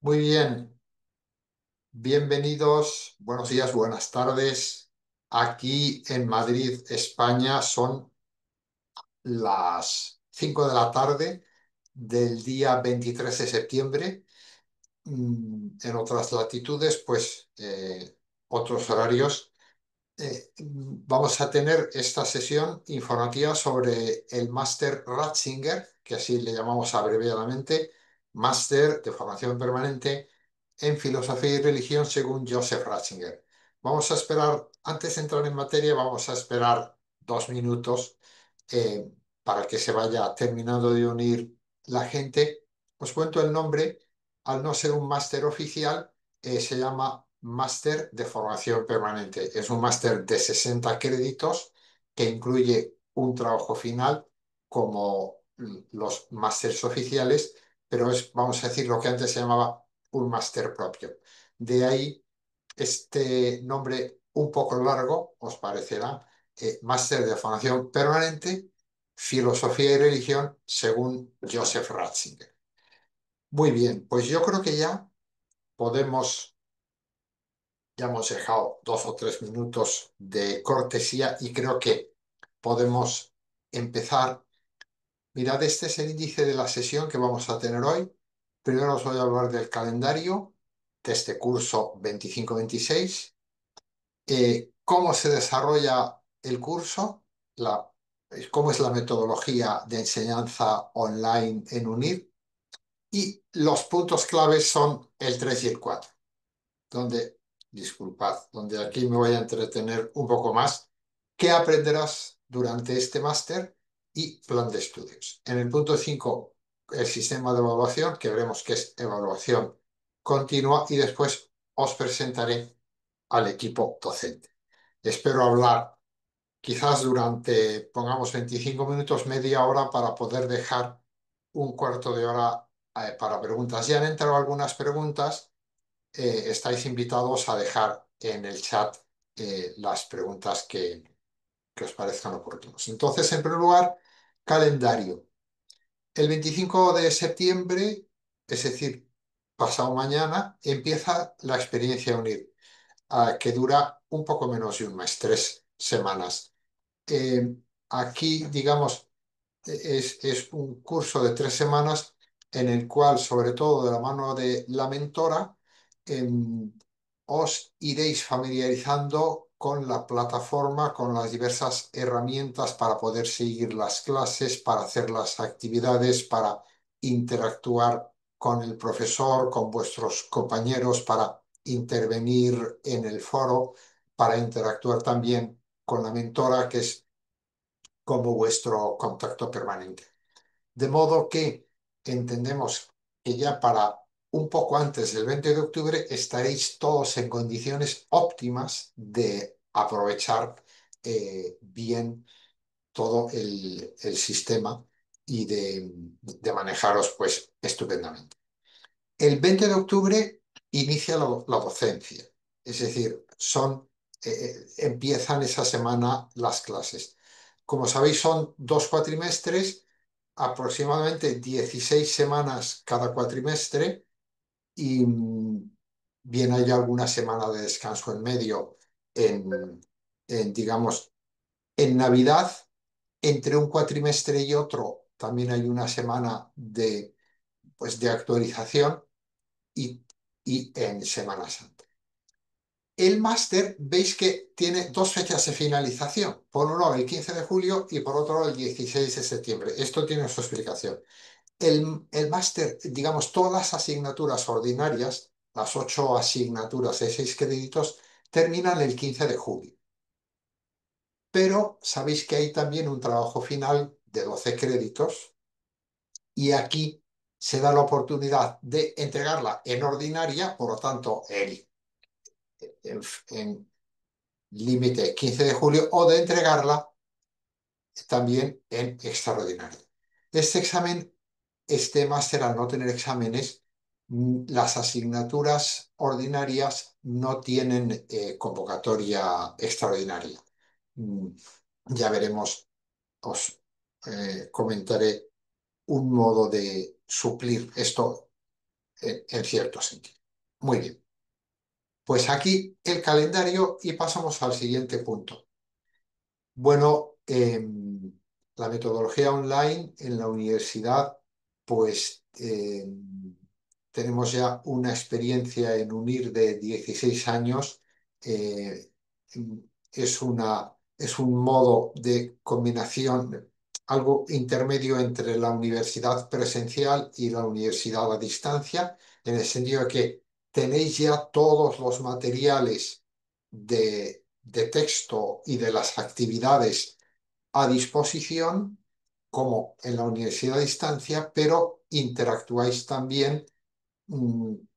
Muy bien, bienvenidos, buenos días, buenas tardes. Aquí en Madrid, España, son las 5 de la tarde del día 23 de septiembre. En otras latitudes, pues otros horarios. Vamos a tener esta sesión informativa sobre el Máster Ratzinger, que así le llamamos abreviadamente, Máster de Formación Permanente en Filosofía y Religión según Joseph Ratzinger. Vamos a esperar, antes de entrar en materia, vamos a esperar 2 minutos eh, para que se vaya terminando de unir la gente. Os cuento el nombre, al no ser un máster oficial, se llama Máster de Formación Permanente. Es un máster de 60 créditos que incluye un trabajo final como los másters oficiales, pero es, vamos a decir, lo que antes se llamaba un máster propio. De ahí este nombre un poco largo, os parecerá, Máster de Formación Permanente, Filosofía y Religión según Joseph Ratzinger. Muy bien, pues yo creo que ya podemos. Ya hemos dejado 2 o 3 minutos de cortesía y creo que podemos empezar. Mirad, este es el índice de la sesión que vamos a tener hoy. Primero os voy a hablar del calendario de este curso 25-26, cómo se desarrolla el curso, la- cómo es la metodología de enseñanza online en UNIR y los puntos claves son el 3 y el 4 donde, disculpad, donde aquí me voy a entretener un poco más. ¿Qué aprenderás durante este máster y plan de estudios? En el punto 5 el sistema de evaluación, que veremos que es evaluación continua, y después os presentaré al equipo docente. Espero hablar quizás durante, pongamos 25 minutos, media hora, para poder dejar un cuarto de hora para preguntas. Ya han entrado algunas preguntas. Estáis invitados a dejar en el chat las preguntas que os parezcan oportunas. Entonces, en primer lugar, calendario. El 25 de septiembre, es decir, pasado mañana, empieza la experiencia UNIR, que dura un poco menos de un mes, 3 semanas. Eh, Aquí, digamos, es un curso de 3 semanas en el cual, sobre todo de la mano de la mentora, em, os iréis familiarizando con la plataforma, con las diversas herramientas para poder seguir las clases, para hacer las actividades, para interactuar con el profesor, con vuestros compañeros, para intervenir en el foro, para interactuar también con la mentora, que es como vuestro contacto permanente. De modo que entendemos que ya para un poco antes del 20 de octubre estaréis todos en condiciones óptimas de aprovechar bien todo el sistema y de manejaros pues estupendamente. El 20 de octubre inicia la docencia, es decir, empiezan esa semana las clases. Como sabéis, son 2 cuatrimestres, aproximadamente 16 semanas cada cuatrimestre, y bien hay alguna semana de descanso en medio digamos, en Navidad. Entre un cuatrimestre y otro también hay una semana pues, de actualización, y, y en Semana Santa. El máster, veis que tiene 2 fechas de finalización, por un lado el 15 de julio y por otro lado el 16 de septiembre. Esto tiene su explicación. El máster, digamos, todas las asignaturas ordinarias, las 8 asignaturas de 6 créditos, terminan el 15 de julio. Pero sabéis que hay también un trabajo final de 12 créditos, y aquí se da la oportunidad de entregarla en ordinaria, por lo tanto, en límite 15 de julio, o de entregarla también en extraordinario. Este examen, este máster, al no tener exámenes, las asignaturas ordinarias no tienen convocatoria extraordinaria. Mm, Ya veremos, os comentaré un modo de suplir esto. en cierto sentido. Muy bien, pues aquí el calendario y pasamos al siguiente punto. Bueno, la metodología online en la universidad, pues tenemos ya una experiencia en UNIR de 16 años. eh, es un modo de combinación, algo intermedio entre la universidad presencial y la universidad a distancia, en el sentido de que tenéis ya todos los materiales de texto y de las actividades a disposición, como en la universidad a distancia, pero interactuáis también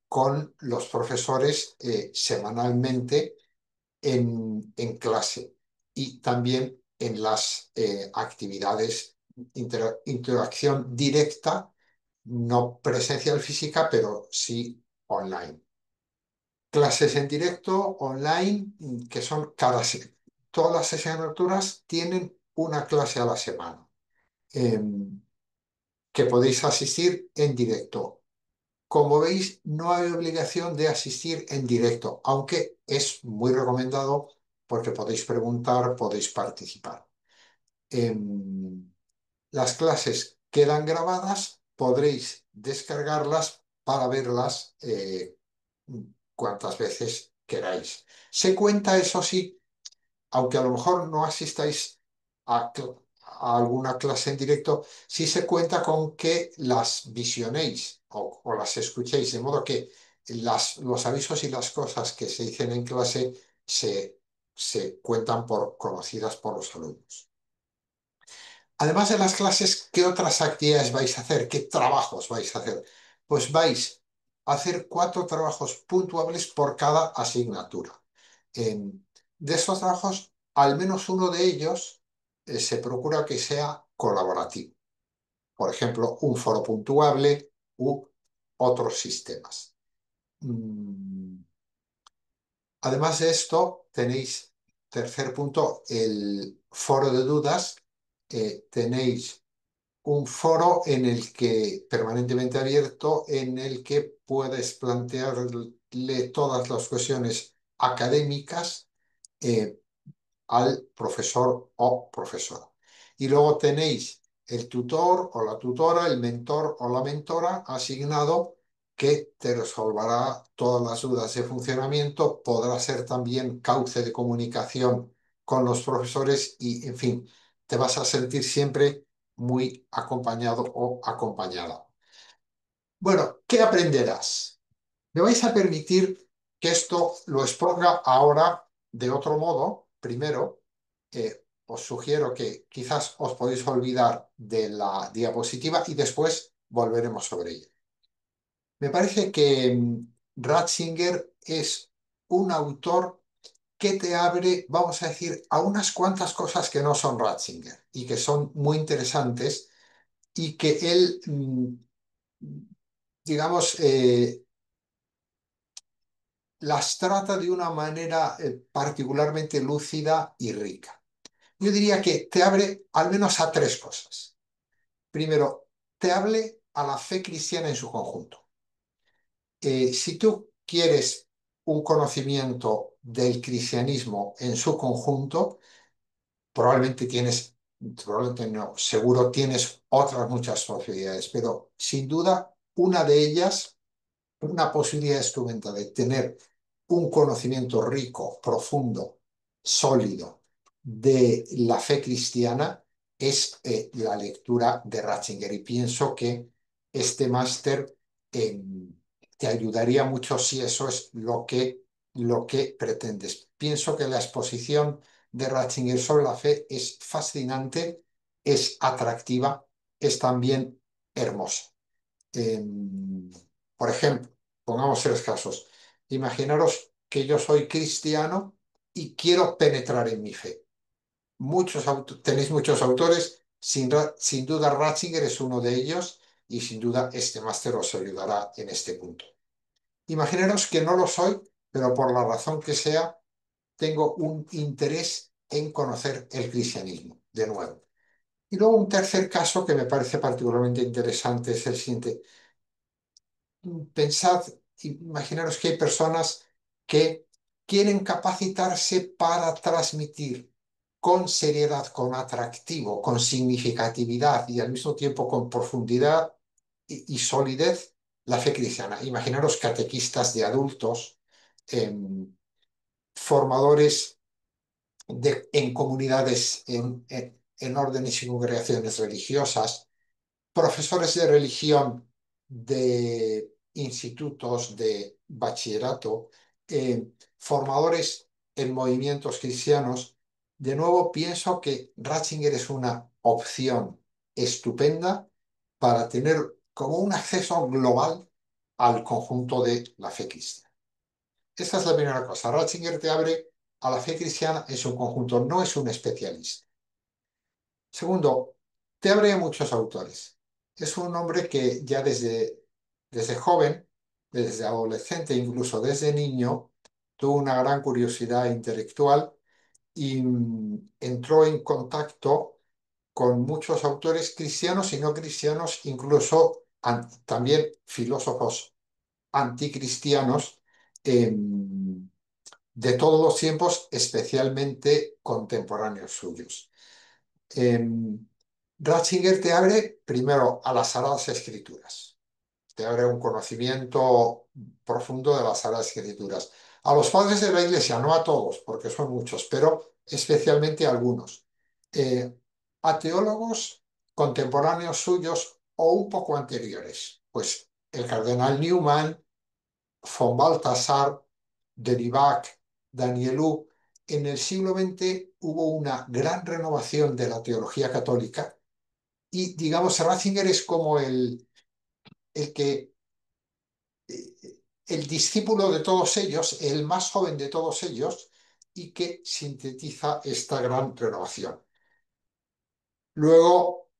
con los profesores semanalmente en clase y también en las actividades, interacción directa, no presencial física, pero sí online. Clases en directo, online, que son todas las asignaturas tienen una clase a la semana, em, que podéis asistir en directo. Como veis, no hay obligación de asistir en directo, aunque es muy recomendado porque podéis preguntar, podéis participar. Em, las clases quedan grabadas, podréis descargarlas para verlas cuantas veces queráis. Se cuenta, eso sí, aunque a lo mejor no asistáis a alguna clase en directo, sí se cuenta con que las visionéis o las escuchéis, de modo que los avisos y las cosas que se dicen en clase se cuentan por conocidas por los alumnos. Además de las clases, ¿qué otras actividades vais a hacer? ¿Qué trabajos vais a hacer? Pues vais a hacer 4 trabajos puntuables por cada asignatura. De estos trabajos, al menos uno de ellos se procura que sea colaborativo. Por ejemplo, un foro puntuable u otros sistemas. Mm, Además de esto, tenéis, tercer punto, el foro de dudas. Tenéis un foro en el que, permanentemente abierto, en el que puedes plantearle todas las cuestiones académicas eh, al profesor o profesora. Y luego tenéis el tutor o la tutora, el mentor o la mentora asignado que te resolverá todas las dudas de funcionamiento, podrá ser también cauce de comunicación con los profesores y, en fin, te vas a sentir siempre muy acompañado o acompañada. Bueno, ¿qué aprenderás? Me vais a permitir que esto lo exponga ahora de otro modo. Primero, os sugiero que quizás os podéis olvidar de la diapositiva y después volveremos sobre ella. Me parece que Ratzinger es un autor que te abre, vamos a decir, a unas cuantas cosas que no son Ratzinger y que son muy interesantes y que él, digamos, las trata de una manera particularmente lúcida y rica. Yo diría que te abre al menos a 3 cosas. Primero, te hable a la fe cristiana en su conjunto. Si tú quieres un conocimiento del cristianismo en su conjunto, probablemente tienes, probablemente no, seguro tienes otras muchas posibilidades, pero sin duda una de ellas, una posibilidad instrumental de tener un conocimiento rico, profundo, sólido de la fe cristiana es la lectura de Ratzinger. Y pienso que este máster eh, te ayudaría mucho si eso es lo que pretendes. Pienso que la exposición de Ratzinger sobre la fe es fascinante, es atractiva, es también hermosa. Em, por ejemplo, pongamos 3 casos. Imaginaros que yo soy cristiano y quiero penetrar en mi fe. Tenéis muchos autores, sin duda Ratzinger es uno de ellos y sin duda este máster os ayudará en este punto. Imaginaros que no lo soy, pero por la razón que sea, tengo un interés en conocer el cristianismo, de nuevo. Y luego un tercer caso que me parece particularmente interesante es el siguiente. Pensad, imaginaros que hay personas que quieren capacitarse para transmitir con seriedad, con atractivo, con significatividad y al mismo tiempo con profundidad y solidez la fe cristiana. Imaginaros catequistas de adultos, em, formadores en comunidades, en órdenes y congregaciones religiosas, profesores de religión de institutos de bachillerato, formadores en movimientos cristianos. De nuevo, pienso que Ratzinger es una opción estupenda para tener como un acceso global al conjunto de la fe cristiana. Esta es la primera cosa. Ratzinger te abre a la fe cristiana en su conjunto, no es un especialista. Segundo, te abre a muchos autores. Es un hombre que ya desde joven, desde adolescente, incluso desde niño, tuvo una gran curiosidad intelectual y entró en contacto con muchos autores cristianos y no cristianos, incluso también filósofos anticristianos de todos los tiempos, especialmente contemporáneos suyos. Em, Ratzinger te abre primero a las Sagradas Escrituras, te abre un conocimiento profundo de las Sagradas Escrituras. A los padres de la Iglesia, no a todos, porque son muchos, pero especialmente a algunos. Eh, a teólogos contemporáneos suyos o un poco anteriores, pues el cardenal Newman, von Balthasar, Derivac, Danielou. En el siglo XX hubo una gran renovación de la teología católica y, digamos, Ratzinger es como el que, el discípulo de todos ellos, el más joven de todos ellos, y que sintetiza esta gran renovación. Luego,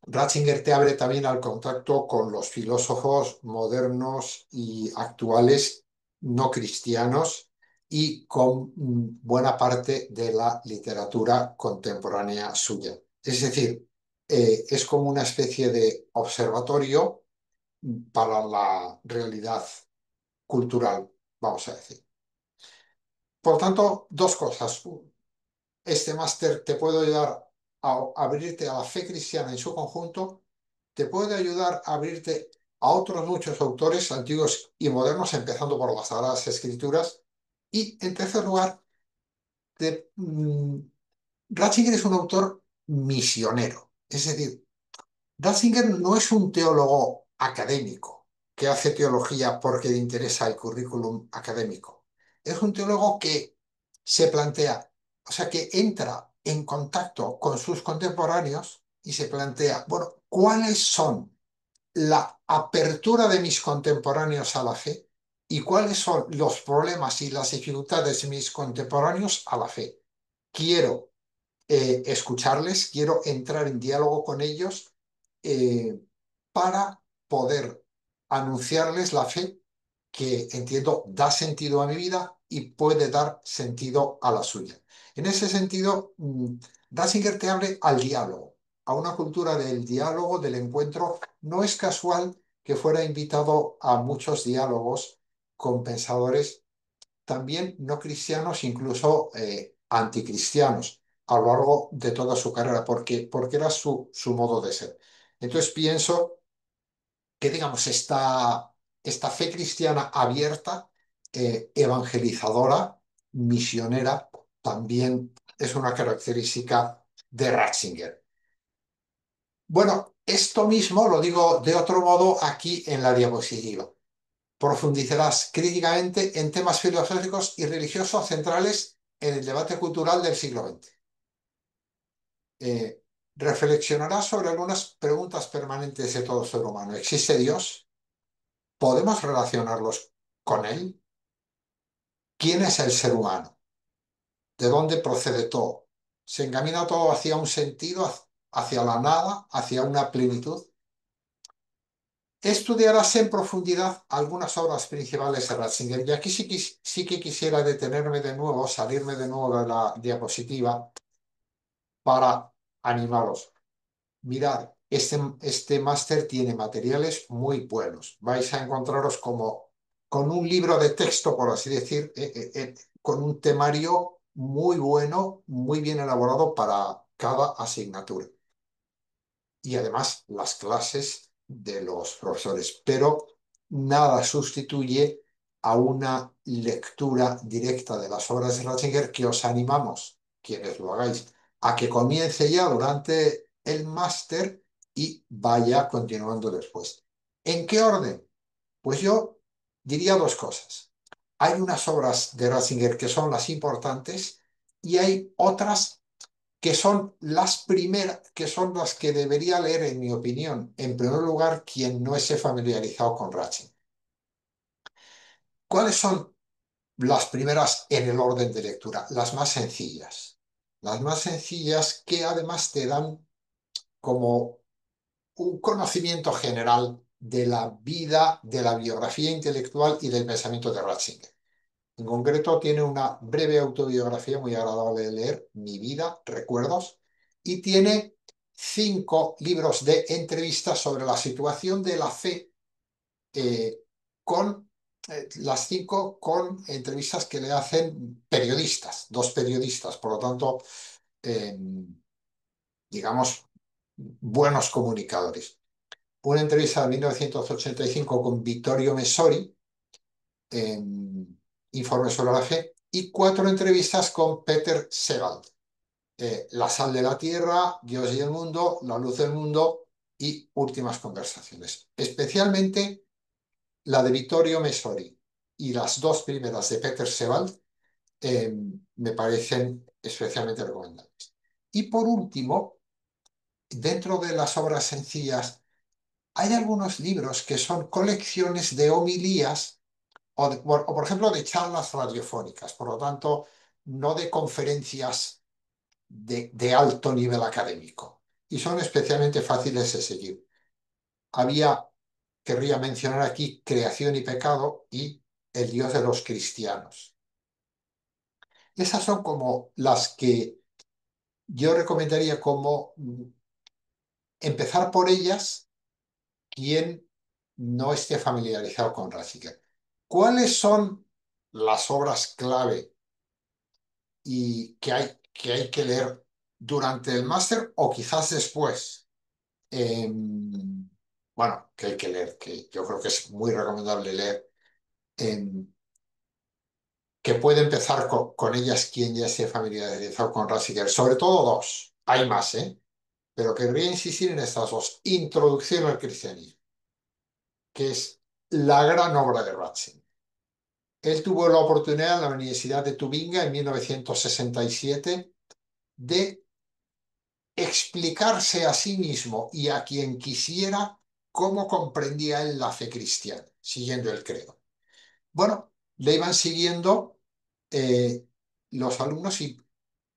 Ratzinger te abre también al contacto con los filósofos modernos y actuales no cristianos y con buena parte de la literatura contemporánea suya. Es decir, es como una especie de observatorio para la realidad cultural, vamos a decir. Por tanto, dos cosas. Este máster te puede ayudar a abrirte a la fe cristiana en su conjunto, te puede ayudar a abrirte a otros muchos autores antiguos y modernos, empezando por las Sagradas Escrituras. Y en tercer lugar, Ratzinger es un autor misionero. Es decir, Ratzinger no es un teólogo académico que hace teología porque le interesa el currículum académico. Es un teólogo que se plantea, o sea, que entra en contacto con sus contemporáneos y se plantea, bueno, ¿cuáles son la apertura de mis contemporáneos a la fe y cuáles son los problemas y las dificultades de mis contemporáneos a la fe? Quiero escucharles, quiero entrar en diálogo con ellos eh, para poder anunciarles la fe que entiendo da sentido a mi vida y puede dar sentido a la suya. En ese sentido, Ratzinger te abre al diálogo, a una cultura del diálogo, del encuentro. No es casual que fuera invitado a muchos diálogos con pensadores también no cristianos, incluso anticristianos, a lo largo de toda su carrera, porque era su modo de ser. Entonces pienso que, digamos, esta fe cristiana abierta, evangelizadora, misionera, también es una característica de Ratzinger. Bueno, esto mismo lo digo de otro modo aquí en la diapositiva. Profundizarás críticamente en temas filosóficos y religiosos centrales en el debate cultural del siglo XX. Eh, Reflexionarás sobre algunas preguntas permanentes de todo ser humano. ¿Existe Dios? ¿Podemos relacionarlos con Él? ¿Quién es el ser humano? ¿De dónde procede todo? ¿Se encamina todo hacia un sentido, hacia la nada, hacia una plenitud? Estudiarás en profundidad algunas obras principales de Ratzinger. Y aquí sí que quisiera detenerme de nuevo, salirme de nuevo de la diapositiva para animaros. Mirad, este máster tiene materiales muy buenos. Vais a encontraros como con un libro de texto, por así decir, con un temario muy bueno, muy bien elaborado para cada asignatura. Y además las clases de los profesores. Pero nada sustituye a una lectura directa de las obras de Ratzinger que os animamos, quienes lo hagáis, a que comience ya durante el máster y vaya continuando después. ¿En qué orden? Pues yo diría dos cosas. Hay unas obras de Ratzinger que son las importantes y hay otras que son las primeras, que son las que debería leer, en mi opinión, en primer lugar, quien no esté familiarizado con Ratzinger. ¿Cuáles son las primeras en el orden de lectura? Las más sencillas. Las más sencillas que además te dan como un conocimiento general de la vida, de la biografía intelectual y del pensamiento de Ratzinger. En concreto, tiene una breve autobiografía muy agradable de leer, Mi vida, recuerdos, y tiene 5 libros de entrevistas sobre la situación de la fe, eh, con las 5 con entrevistas que le hacen periodistas, 2 periodistas, por lo tanto, eh, digamos, buenos comunicadores. Una entrevista de 1985 con Vittorio Messori, en Informe sobre la Fe, y 4 entrevistas con Peter Segald, La sal de la tierra, Dios y el mundo, La luz del mundo y Últimas conversaciones. Especialmente la de Vittorio Messori y las 2 primeras de Peter Segald me parecen especialmente recomendables. Y por último, dentro de las obras sencillas, hay algunos libros que son colecciones de homilías o, por ejemplo, de charlas radiofónicas, por lo tanto, no de conferencias de alto nivel académico. Y son especialmente fáciles de seguir. Querría mencionar aquí Creación y Pecado y El Dios de los Cristianos. Esas son como las que yo recomendaría como empezar por ellas quien no esté familiarizado con Ratzinger. ¿Cuáles son las obras clave y que hay que leer durante el máster o quizás después? Bueno, que hay que leer, que yo creo que es muy recomendable leer, em, que puede empezar con ellas quien ya esté familiarizado con Ratzinger. Sobre todo 2, hay más, ¿eh? Pero querría insistir en estas 2. Introducción al cristianismo, que es la gran obra de Ratzinger. Él tuvo la oportunidad en la Universidad de Tubinga en 1967 de explicarse a sí mismo y a quien quisiera cómo comprendía él la fe cristiana, siguiendo el credo. Bueno, le iban siguiendo los alumnos y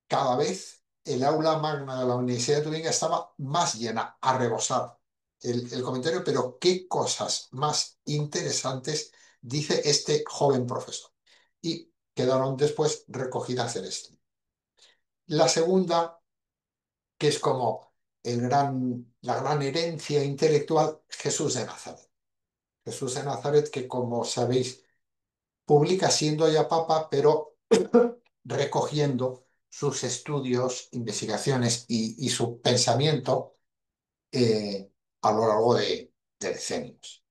cada vez el aula magna de la Universidad de Tubinga estaba más llena, a rebosar el comentario, pero qué cosas más interesantes dice este joven profesor. Y quedaron después recogidas en este. La segunda, que es como la gran herencia intelectual, Jesús de Nazaret. Jesús de Nazaret, que como sabéis, publica siendo ya papa, pero recogiendo sus estudios, investigaciones y su pensamiento a lo largo de decenios.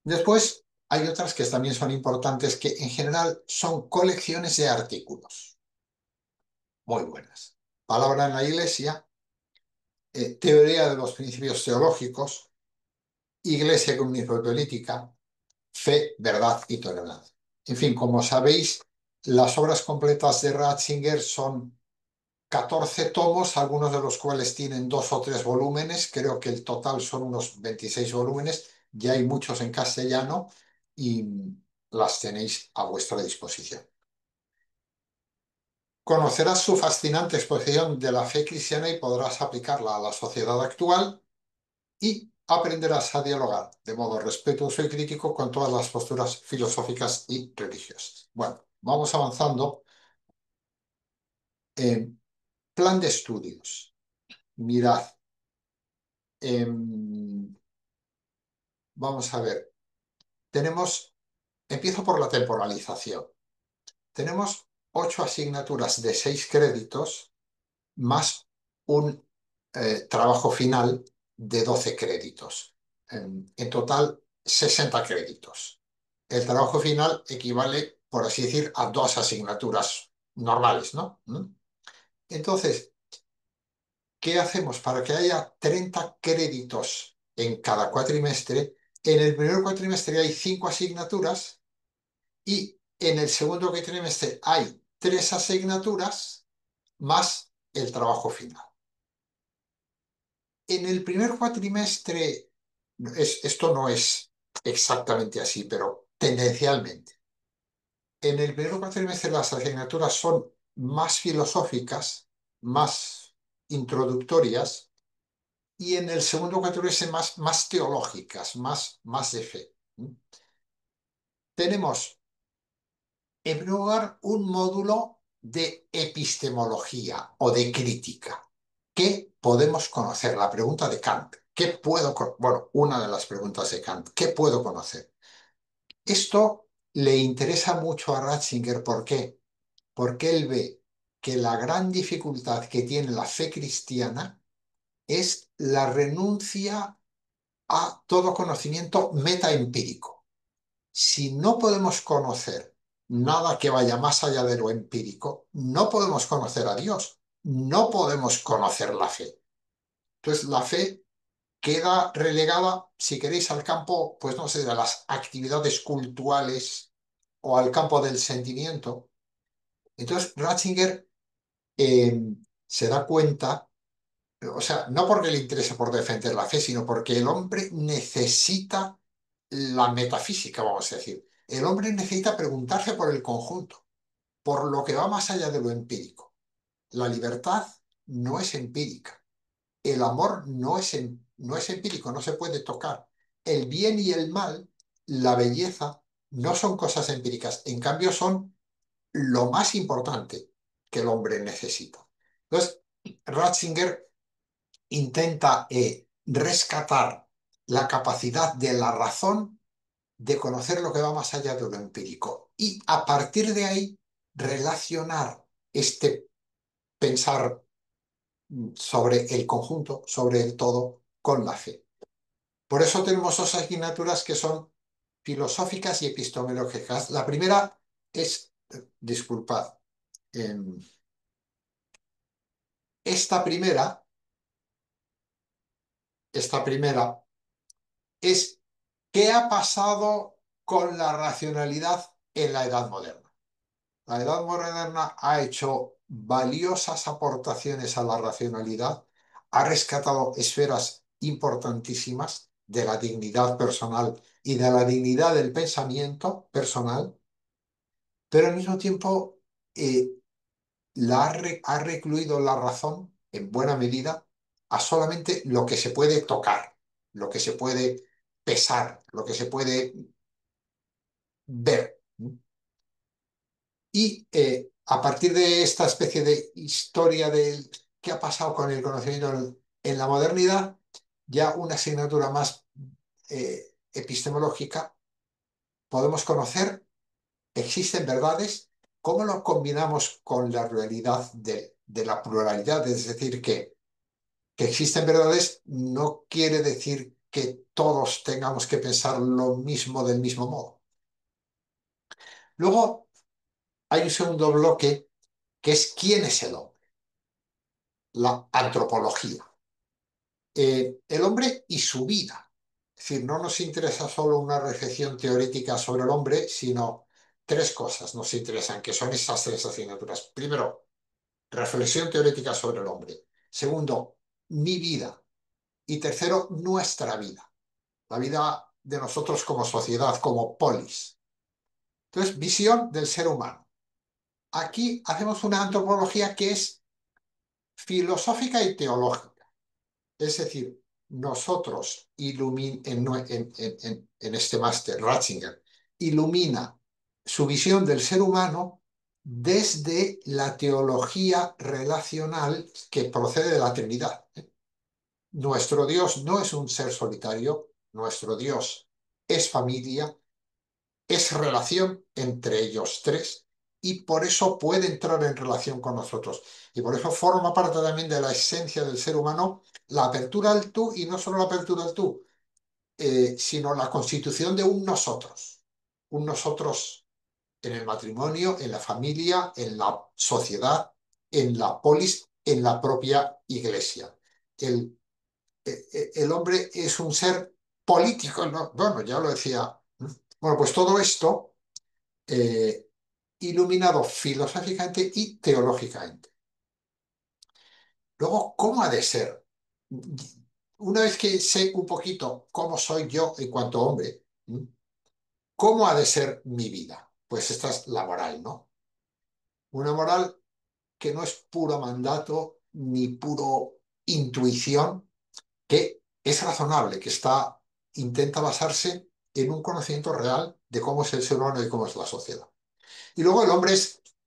Después hay otras que también son importantes, que en general son colecciones de artículos muy buenas. Palabra en la Iglesia, Teoría de los principios teológicos, Iglesia, comunismo y política, Fe, verdad y tolerancia. En fin, como sabéis, las obras completas de Ratzinger son 14 tomos, algunos de los cuales tienen 2 o 3 volúmenes. Creo que el total son unos 26 volúmenes. Ya hay muchos en castellano y las tenéis a vuestra disposición. Conocerás su fascinante exposición de la fe cristiana y podrás aplicarla a la sociedad actual y aprenderás a dialogar de modo respetuoso y crítico con todas las posturas filosóficas y religiosas. Bueno, vamos avanzando. Plan de estudios. Mirad, em, vamos a ver. Empiezo por la temporalización. Tenemos 8 asignaturas de 6 créditos más un trabajo final de 12 créditos. En total, 60 créditos. El trabajo final equivale, por así decir, a 2 asignaturas normales, ¿no? Entonces, ¿qué hacemos para que haya 30 créditos en cada cuatrimestre? En el primer cuatrimestre hay 5 asignaturas y en el segundo cuatrimestre hay 3 asignaturas más el trabajo final. En el primer cuatrimestre, esto no es exactamente así, pero tendencialmente. En el primer cuatrimestre las asignaturas son más filosóficas, más introductorias, y en el segundo cuatrimestre más teológicas, más de fe. Tenemos, en primer lugar, un módulo de epistemología o de crítica. ¿Qué podemos conocer? La pregunta de Kant. Bueno, una de las preguntas de Kant. ¿Qué puedo conocer? Esto le interesa mucho a Ratzinger. ¿Por qué? Porque él ve que la gran dificultad que tiene la fe cristiana es la renuncia a todo conocimiento metaempírico. Si no podemos conocer nada que vaya más allá de lo empírico, no podemos conocer a Dios, no podemos conocer la fe. Entonces, la fe queda relegada, si queréis, al campo, pues no sé, de las actividades culturales o al campo del sentimiento. Entonces, Ratzinger eh, se da cuenta, o sea, no porque le interese por defender la fe, sino porque el hombre necesita la metafísica, vamos a decir. El hombre necesita preguntarse por el conjunto, por lo que va más allá de lo empírico. La libertad no es empírica. El amor no es empírico, no se puede tocar. El bien y el mal, la belleza, no son cosas empíricas. En cambio, son lo más importante que el hombre necesita. Entonces, Ratzinger intenta rescatar la capacidad de la razón de conocer lo que va más allá de lo empírico y a partir de ahí relacionar este pensar sobre el conjunto, sobre el todo, con la fe. Por eso tenemos 2 asignaturas que son filosóficas y epistemológicas. La primera es, disculpad, eh, esta primera, esta primera es ¿qué ha pasado con la racionalidad en la Edad Moderna? La Edad Moderna ha hecho valiosas aportaciones a la racionalidad, ha rescatado esferas importantísimas de la dignidad personal y de la dignidad del pensamiento personal, pero al mismo tiempo eh, ha recluido la razón, en buena medida, a solamente lo que se puede tocar, lo que se puede pesar, lo que se puede ver. Y a partir de esta especie de historia de qué ha pasado con el conocimiento en la modernidad, ya una asignatura más epistemológica, podemos conocer, existen verdades, cómo lo combinamos con la realidad de la pluralidad, es decir, que existen verdades no quiere decir que todos tengamos que pensar lo mismo del mismo modo. Luego hay un segundo bloque que es quién es el hombre, la antropología. El hombre y su vida. Es decir, no nos interesa solo una reflexión teórica sobre el hombre, sino 3 cosas nos interesan, que son esas 3 asignaturas. Primero, reflexión teórica sobre el hombre. Segundo, mi vida. Y tercero, nuestra vida. La vida de nosotros como sociedad, como polis. Entonces, visión del ser humano. Aquí hacemos una antropología que es filosófica y teológica. Es decir, nosotros en este máster, Ratzinger, ilumina su visión del ser humano desde la teología relacional que procede de la Trinidad. Nuestro Dios no es un ser solitario, nuestro Dios es familia, es relación entre ellos tres y por eso puede entrar en relación con nosotros. Y por eso forma parte también de la esencia del ser humano la apertura al tú y no solo la apertura al tú, sino la constitución de un nosotros en el matrimonio, en la familia, en la sociedad, en la polis, en la propia iglesia. El, el hombre es un ser político, ¿no? Bueno, ya lo decía. Bueno, pues todo esto eh, iluminado filosóficamente y teológicamente. Luego, ¿cómo ha de ser? Una vez que sé un poquito cómo soy yo en cuanto a hombre, ¿cómo ha de ser mi vida? Pues esta es la moral, ¿no? Una moral que no es puro mandato ni puro intuición, que es razonable, que intenta basarse en un conocimiento real de cómo es el ser humano y cómo es la sociedad. Y luego el hombre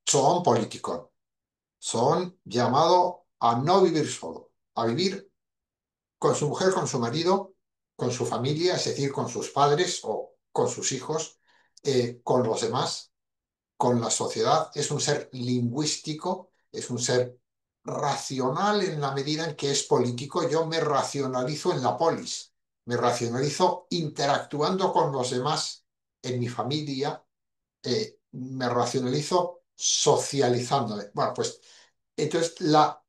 son políticos, son llamado a no vivir solo, a vivir con su mujer, con su marido, con su familia, es decir, con sus padres o con sus hijos, con los demás, con la sociedad. Es un ser lingüístico, es un ser racional en la medida en que es político. Yo me racionalizo en la polis, me racionalizo interactuando con los demás en mi familia, me racionalizo socializándome. Bueno, pues entonces la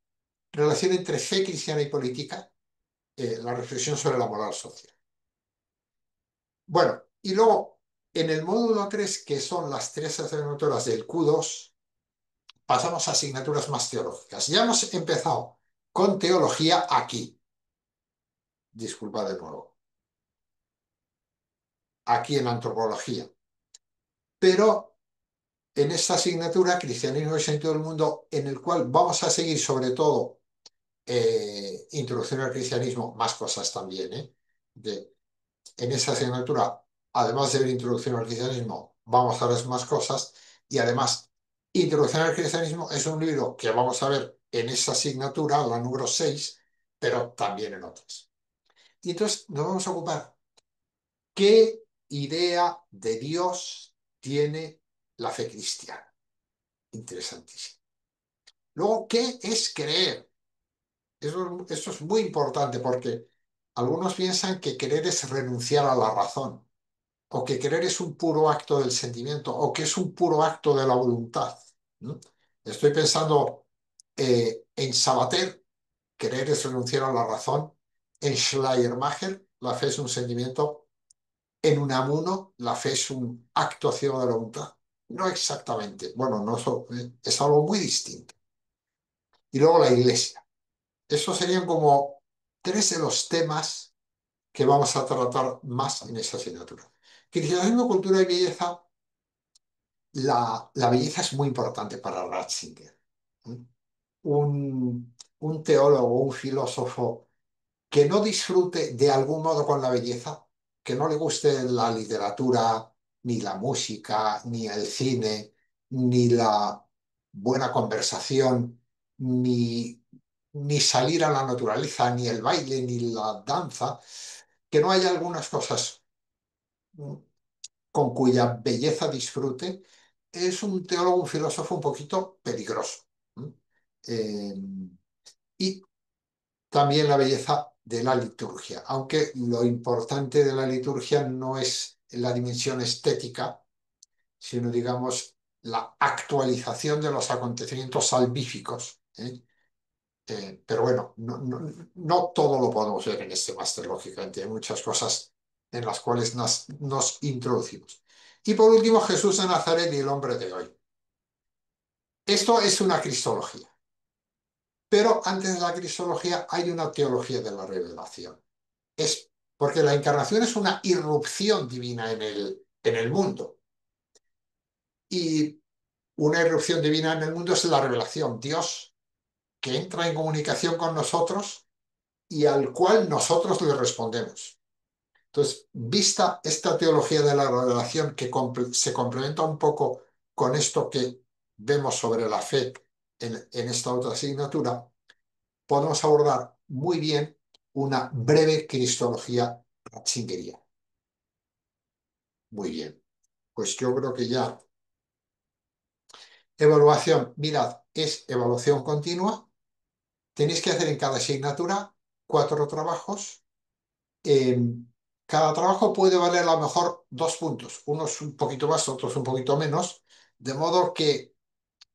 relación entre fe cristiana y política, la reflexión sobre la moral social. Bueno, y luego en el módulo 3 que son las tres asignaturas del Q2, pasamos a asignaturas más teológicas. Ya hemos empezado con teología aquí, disculpa de nuevo, aquí en antropología. Pero en esta asignatura, Cristianismo y Sentido del Mundo, en el cual vamos a seguir sobre todo introducción al cristianismo, más cosas también, en esa asignatura, además de ver introducción al cristianismo, vamos a ver más cosas y además, introducción al cristianismo es un libro que vamos a ver en esa asignatura, la número 6, pero también en otras. Y entonces nos vamos a ocupar qué idea de Dios tiene la fe cristiana. Interesantísimo. Luego, ¿qué es creer? Eso es muy importante porque algunos piensan que creer es renunciar a la razón, o que querer es un puro acto del sentimiento, o que es un puro acto de la voluntad. ¿No? Estoy pensando en Sabater, querer es renunciar a la razón; en Schleiermacher, la fe es un sentimiento; en Unamuno, la fe es un acto ciego de la voluntad. No exactamente, bueno, no es algo muy distinto. Y luego la iglesia. Esos serían como tres de los temas que vamos a tratar más en esta asignatura. Cristianismo, cultura y belleza. La belleza es muy importante para Ratzinger. ¿Eh? Un teólogo, un filósofo que no disfrute de algún modo con la belleza, que no le guste la literatura, ni la música, ni el cine, ni la buena conversación, ni salir a la naturaleza, ni el baile, ni la danza, que no haya algunas cosas con cuya belleza disfrute, es un teólogo, un filósofo un poquito peligroso. ¿Mm? Eh, y también la belleza de la liturgia, aunque lo importante de la liturgia no es la dimensión estética, sino, digamos, la actualización de los acontecimientos salvíficos. Pero bueno, no todo lo podemos ver en este máster, lógicamente. Hay muchas cosas en las cuales nos introducimos. Y por último, Jesús de Nazaret y el hombre de hoy. Esto es una cristología, pero antes de la cristología hay una teología de la revelación. Es porque la encarnación es una irrupción divina en el mundo. Y una irrupción divina en el mundo es la revelación. Dios que entra en comunicación con nosotros y al cual nosotros le respondemos. Entonces, vista esta teología de la revelación que se complementa un poco con esto que vemos sobre la fe en esta otra asignatura, podemos abordar muy bien una breve cristología ratzingeriana. Muy bien. Pues yo creo que ya evaluación, mirad, es evaluación continua. Tenéis que hacer en cada asignatura 4 trabajos. Eh, Cada trabajo puede valer a lo mejor 2 puntos, unos un poquito más, otros un poquito menos, de modo que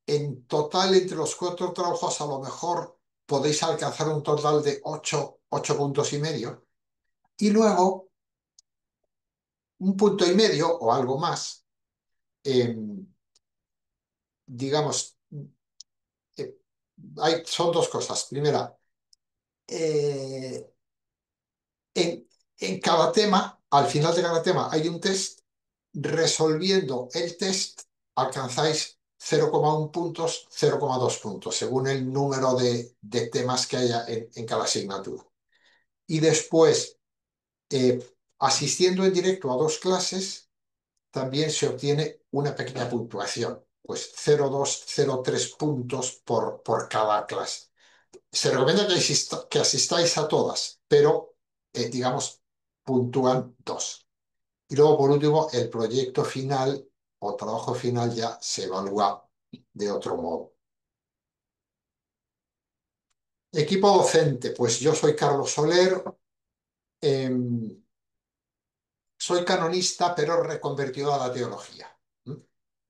en total entre los 4 trabajos a lo mejor podéis alcanzar un total de 8 puntos y medio. Y luego 1,5 puntos o algo más, eh, digamos, eh, son 2 cosas. Primera, eh, en cada tema, al final de cada tema hay un test. Resolviendo el test alcanzáis 0,1 puntos, 0,2 puntos, según el número de temas que haya en cada asignatura. Y después, eh, asistiendo en directo a 2 clases, también se obtiene una pequeña puntuación, pues 0,2, 0,3 puntos por cada clase. Se recomienda que asistáis a todas, pero, digamos, puntúan 2. Y luego, por último, el proyecto final o trabajo final ya se evalúa de otro modo. Equipo docente, pues yo soy Carlos Soler, em, soy canonista, pero reconvertido a la teología. ¿Mm?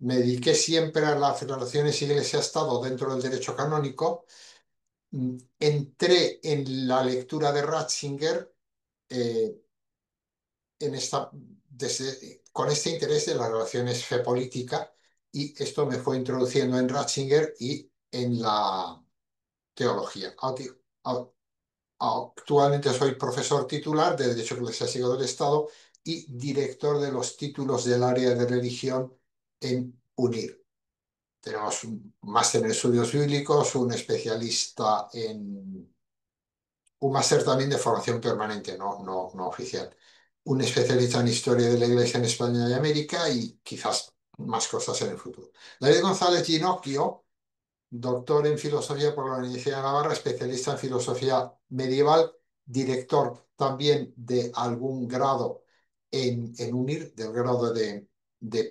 Me dediqué siempre a las relaciones iglesia-estado dentro del derecho canónico. Entré en la lectura de Ratzinger, eh, con este interés de las relaciones fe-política, y esto me fue introduciendo en Ratzinger y en la teología. Actualmente soy profesor titular de Derecho Eclesiástico del Estado y director de los títulos del área de religión en UNIR. Tenemos un máster en estudios bíblicos, un máster también de formación permanente, no oficial. Un especialista en historia de la Iglesia en España y América y quizás más cosas en el futuro. David González Ginocchio, doctor en filosofía por la Universidad de Navarra, especialista en filosofía medieval, director también de algún grado en UNIR, del grado de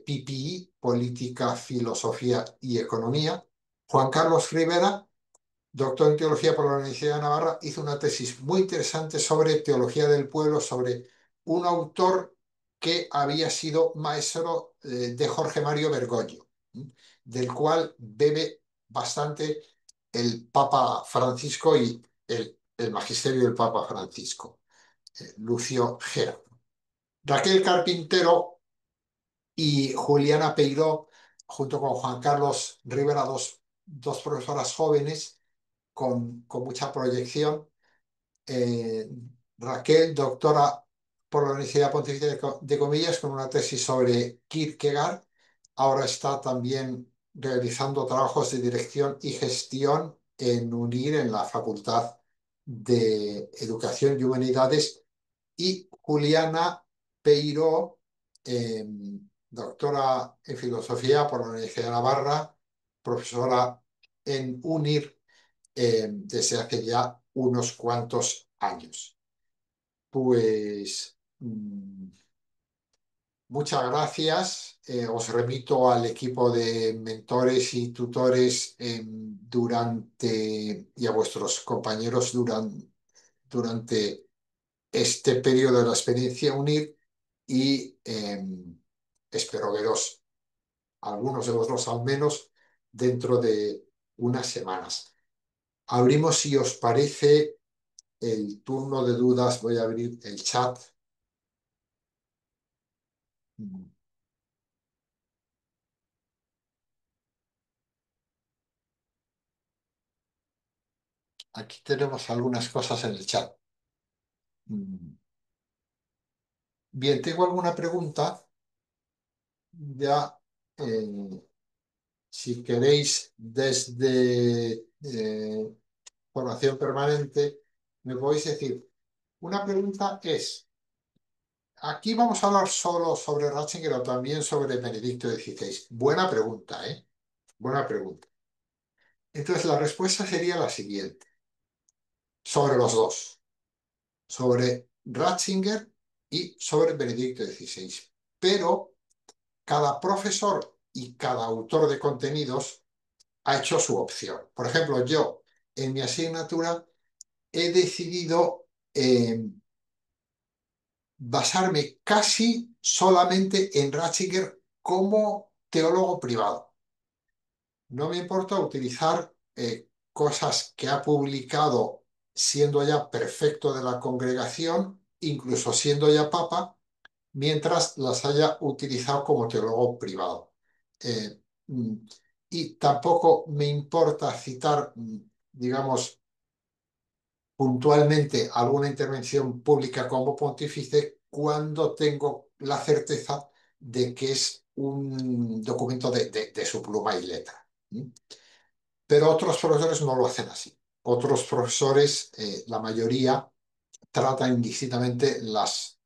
PPI, Política, Filosofía y Economía. Juan Carlos Rivera, doctor en teología por la Universidad de Navarra, hizo una tesis muy interesante sobre teología del pueblo, sobre un autor que había sido maestro de Jorge Mario Bergoglio, del cual bebe bastante el Papa Francisco y el magisterio del Papa Francisco, Lucio Gera. Raquel Carpintero y Juliana Peiró, junto con Juan Carlos Rivera, dos profesoras jóvenes con mucha proyección. eh, Raquel, doctora por la Universidad Pontificia de Comillas, con una tesis sobre Kierkegaard. Ahora está también realizando trabajos de dirección y gestión en UNIR, en la Facultad de Educación y Humanidades. Y Juliana Peiró, eh, doctora en filosofía por la Universidad de Navarra, profesora en UNIR desde hace ya unos cuantos años. Pues muchas gracias. Os remito al equipo de mentores y tutores y a vuestros compañeros durante este periodo de la experiencia UNIR y espero veros, algunos de vosotros al menos, dentro de unas semanas. Abrimos, si os parece, el turno de dudas. Voy a abrir el chat. Mm, Aquí tenemos algunas cosas en el chat. Mm, Bien, tengo alguna pregunta. Ya, eh, si queréis, desde formación permanente, me podéis decir. Una pregunta es, aquí vamos a hablar solo sobre Ratzinger o también sobre Benedicto XVI. Buena pregunta, ¿eh? Buena pregunta. Entonces, la respuesta sería la siguiente, sobre los dos, sobre Ratzinger y sobre Benedicto XVI. Pero cada profesor y cada autor de contenidos ha hecho su opción. Por ejemplo, yo en mi asignatura he decidido basarme casi solamente en Ratzinger como teólogo privado. No me importa utilizar cosas que ha publicado siendo ya prefecto de la congregación, incluso siendo ya papa, mientras las haya utilizado como teólogo privado. Eh, mm, y tampoco me importa citar, digamos, puntualmente alguna intervención pública como pontífice cuando tengo la certeza de que es un documento de su pluma y letra. ¿Mm? Pero otros profesores no lo hacen así. Otros profesores, la mayoría, tratan indistintamente los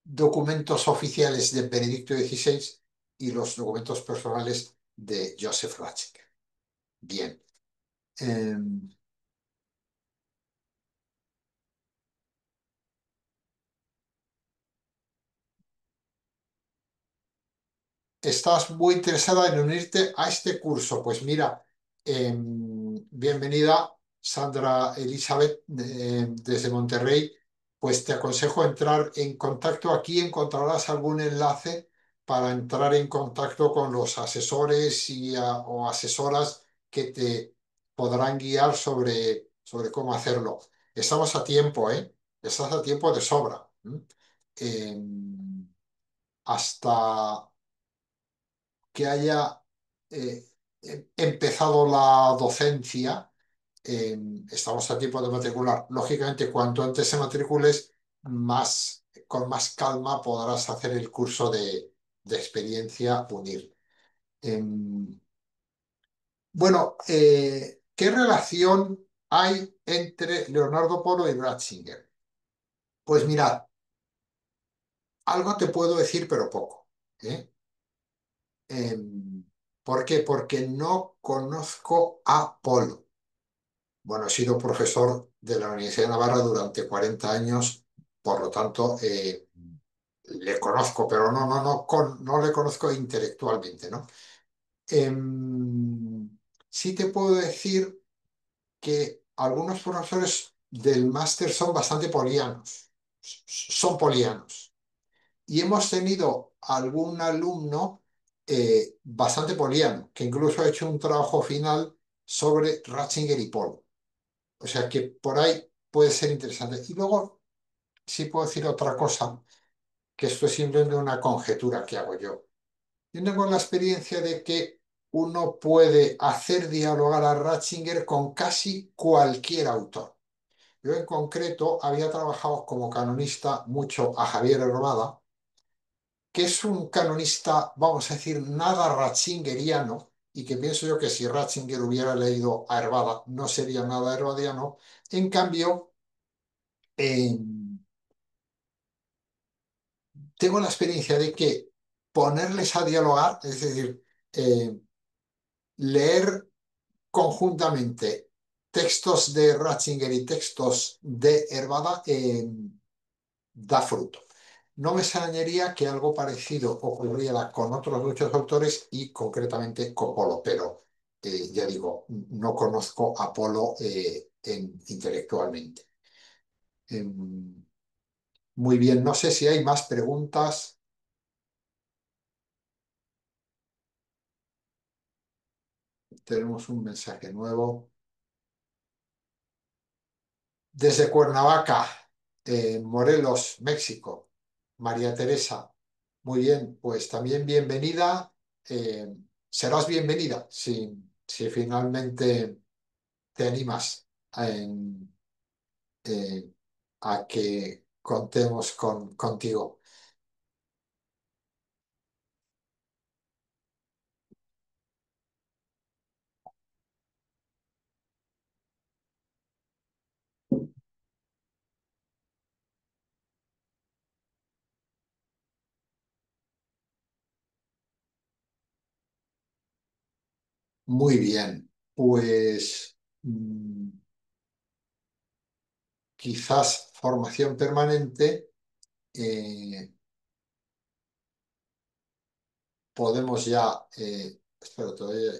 documentos oficiales de Benedicto XVI y los documentos personales de Joseph Ratzinger. Bien. em, ¿Estás muy interesada en unirte a este curso? Pues mira, bienvenida Sandra Elizabeth desde Monterrey. Pues te aconsejo entrar en contacto. Aquí encontrarás algún enlace para entrar en contacto con los asesores o asesoras que te podrán guiar sobre cómo hacerlo. Estamos a tiempo, ¿eh? Estás a tiempo de sobra. Hasta que haya eh, empezado la docencia, estamos a tiempo de matricular. Lógicamente, cuanto antes se matricules, con más calma podrás hacer el curso de experiencia UNIR. Bueno, ¿qué relación hay entre Leonardo Polo y Ratzinger? Pues mirad, algo te puedo decir, pero poco. ¿Eh? ¿Por qué? Porque no conozco a Polo. Bueno, he sido profesor de la Universidad de Navarra durante 40 años, por lo tanto, le conozco, pero no le conozco intelectualmente, ¿no? Em, sí te puedo decir que algunos profesores del máster son bastante polianos, son polianos. Y hemos tenido algún alumno bastante poliano, que incluso ha hecho un trabajo final sobre Ratzinger y Polo. O sea que por ahí puede ser interesante. Y luego sí puedo decir otra cosa, que esto es simplemente una conjetura que hago yo. Yo tengo la experiencia de que uno puede hacer dialogar a Ratzinger con casi cualquier autor. Yo en concreto había trabajado como canonista mucho a Javier Hermada, que es un canonista, vamos a decir, nada ratzingeriano, y que pienso yo que si Ratzinger hubiera leído a Hervada no sería nada hervadiano. En cambio, eh, tengo la experiencia de que ponerles a dialogar, es decir, eh, leer conjuntamente textos de Ratzinger y textos de Hervada, da fruto. No me extrañaría que algo parecido ocurriera con otros muchos autores y concretamente con Polo, pero ya digo, no conozco a Polo intelectualmente. Em, Muy bien, no sé si hay más preguntas. Tenemos un mensaje nuevo. Desde Cuernavaca, Morelos, México, María Teresa. Muy bien, pues también bienvenida. Serás bienvenida si finalmente te animas en, eh, a que contemos contigo. Muy bien. Pues quizás formación permanente. eh, Podemos ya, espera, todavía,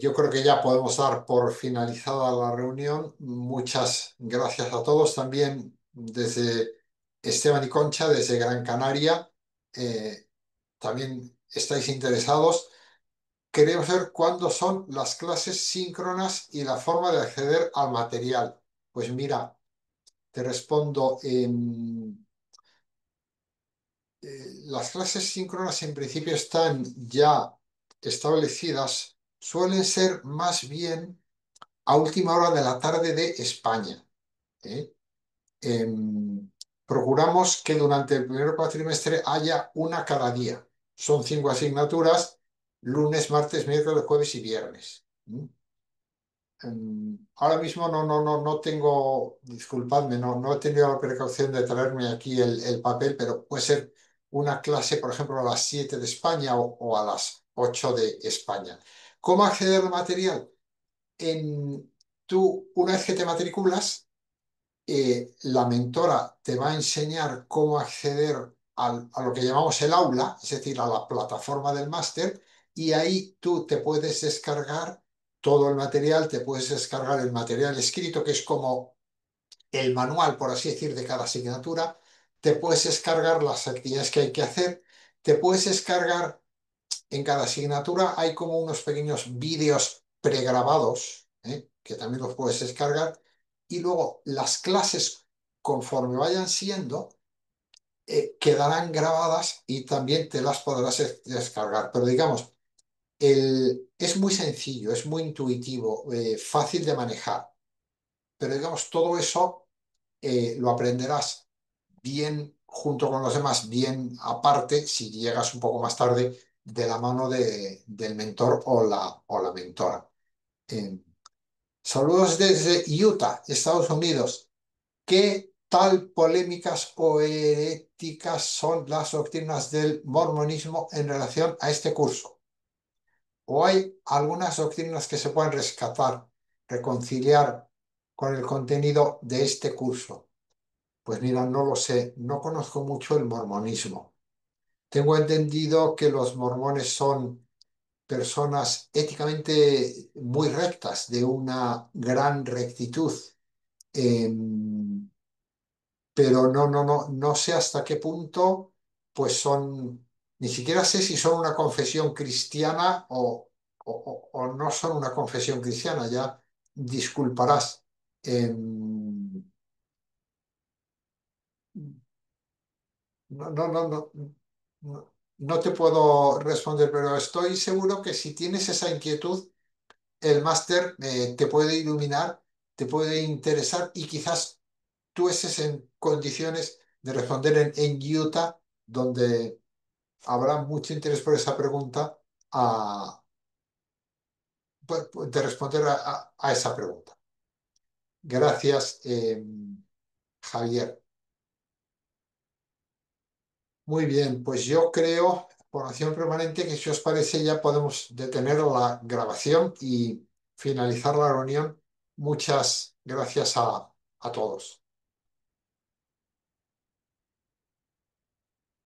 yo creo que ya podemos dar por finalizada la reunión. Muchas gracias a todos. También desde Esteban y Concha, desde Gran Canaria, eh, también estáis interesados. Queremos ver cuándo son las clases síncronas y la forma de acceder al material. Pues mira, te respondo. Las clases síncronas en principio están ya establecidas, suelen ser más bien a última hora de la tarde de España. ¿Eh? Em, Procuramos que durante el primer cuatrimestre haya una cada día. Son 5 asignaturas, lunes, martes, miércoles, jueves y viernes. Ahora mismo no tengo, disculpadme, no he tenido la precaución de traerme aquí el papel, pero puede ser una clase, por ejemplo, a las 7 de España o a las 8 de España. ¿Cómo acceder al material? Tú, una vez que te matriculas, la mentora te va a enseñar cómo acceder a lo que llamamos el aula, es decir, a la plataforma del máster, y ahí tú te puedes descargar todo el material, te puedes descargar el material escrito, que es como el manual, por así decir, de cada asignatura, te puedes descargar las actividades que hay que hacer, te puedes descargar en cada asignatura hay como unos pequeños vídeos pregrabados, que también los puedes descargar. Y luego las clases, conforme vayan siendo, quedarán grabadas y también te las podrás descargar. Pero digamos, es muy sencillo, es muy intuitivo, fácil de manejar. Pero digamos, todo eso lo aprenderás bien junto con los demás, bien aparte, si llegas un poco más tarde, de la mano del mentor o la mentora. Eh, Saludos desde Utah, Estados Unidos. ¿Qué tal polémicas o heréticas son las doctrinas del mormonismo en relación a este curso? ¿O hay algunas doctrinas que se pueden rescatar, reconciliar con el contenido de este curso? Pues mira, no lo sé, no conozco mucho el mormonismo. Tengo entendido que los mormones son personas éticamente muy rectas, de una gran rectitud. Em, pero no sé hasta qué punto, pues son, ni siquiera sé si son una confesión cristiana o no son una confesión cristiana, ya disculparás. Em, no, no te puedo responder, pero estoy seguro que si tienes esa inquietud, el máster te puede iluminar, te puede interesar y quizás tú estés en condiciones de responder en Utah, donde habrá mucho interés por esa pregunta, de responder a esa pregunta. Gracias, Javier. Muy bien, pues yo creo, por acción permanente, que si os parece ya podemos detener la grabación y finalizar la reunión. Muchas gracias a todos.